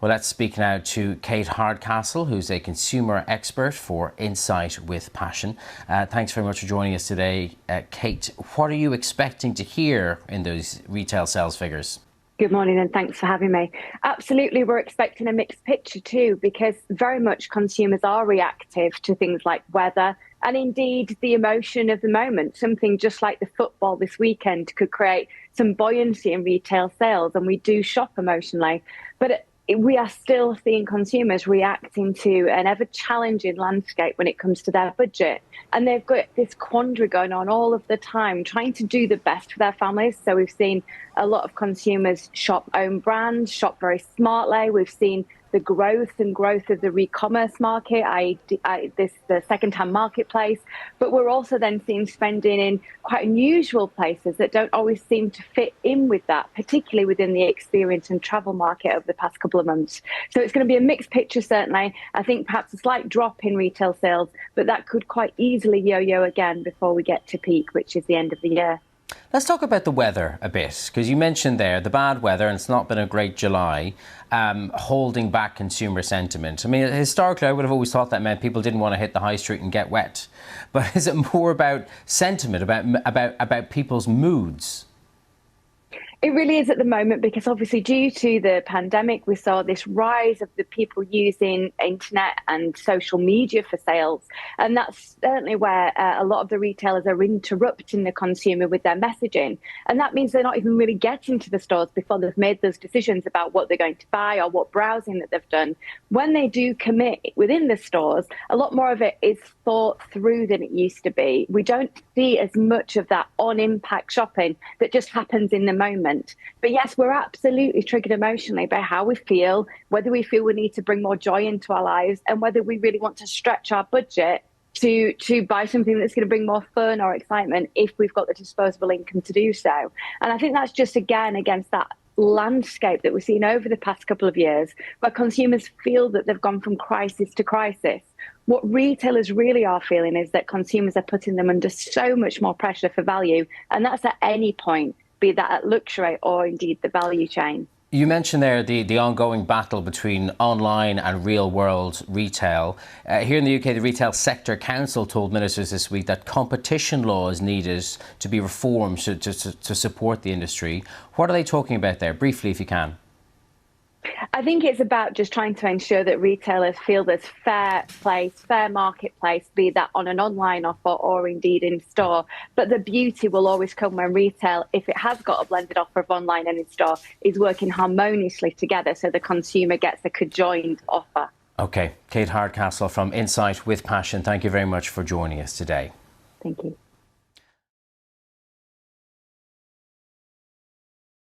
Well, let's speak now to Kate Hardcastle, who's a consumer expert for Insight with Passion. Thanks very much for joining us today. Kate, what are you expecting to hear in those retail sales figures? Good morning and thanks for having me. Absolutely, we're expecting a mixed picture too, because very much consumers are reactive to things like weather and indeed the emotion of the moment. Something just like the football this weekend could create some buoyancy in retail sales, and we do shop emotionally. But we are still seeing consumers reacting to an ever-challenging landscape when it comes to their budget. And they've got this quandary going on all of the time, trying to do the best for their families. So we've seen a lot of consumers shop own brands, shop very smartly. We've seen the growth of the re-commerce market, the second-hand marketplace. But we're also then seeing spending in quite unusual places that don't always seem to fit in with that, particularly within the experience and travel market over the past couple of months. So it's going to be a mixed picture, certainly. I think perhaps a slight drop in retail sales, but that could quite easily yo-yo again before we get to peak, which is the end of the year. Let's talk about the weather a bit, because you mentioned there the bad weather, and it's not been a great July, holding back consumer sentiment. I mean, historically, I would have always thought that meant people didn't want to hit the high street and get wet. But is it more about sentiment, about people's moods? It really is at the moment, because obviously due to the pandemic, we saw this rise of the people using internet and social media for sales. And that's certainly where a lot of the retailers are interrupting the consumer with their messaging. And that means they're not even really getting to the stores before they've made those decisions about what they're going to buy or what browsing that they've done. When they do commit within the stores, a lot more of it is thought through than it used to be. We don't see as much of that on-impact shopping that just happens in the moment. But yes, we're absolutely triggered emotionally by how we feel, whether we feel we need to bring more joy into our lives, and whether we really want to stretch our budget to buy something that's going to bring more fun or excitement if we've got the disposable income to do so. And I think that's just, again, against that landscape that we've seen over the past couple of years, where consumers feel that they've gone from crisis to crisis. What retailers really are feeling is that consumers are putting them under so much more pressure for value, and that's at any point, be that at luxury or indeed the value chain. You mentioned there the ongoing battle between online and real-world retail. Here in the UK, the Retail Sector Council told ministers this week that competition law is needed to be reformed to support the industry. What are they talking about there? Briefly, if you can. I think it's about just trying to ensure that retailers feel there's fair marketplace, be that on an online offer or indeed in store. But the beauty will always come when retail, if it has got a blended offer of online and in store, is working harmoniously together so the consumer gets a conjoined offer. OK, Kate Hardcastle from Insight with Passion, thank you very much for joining us today. Thank you.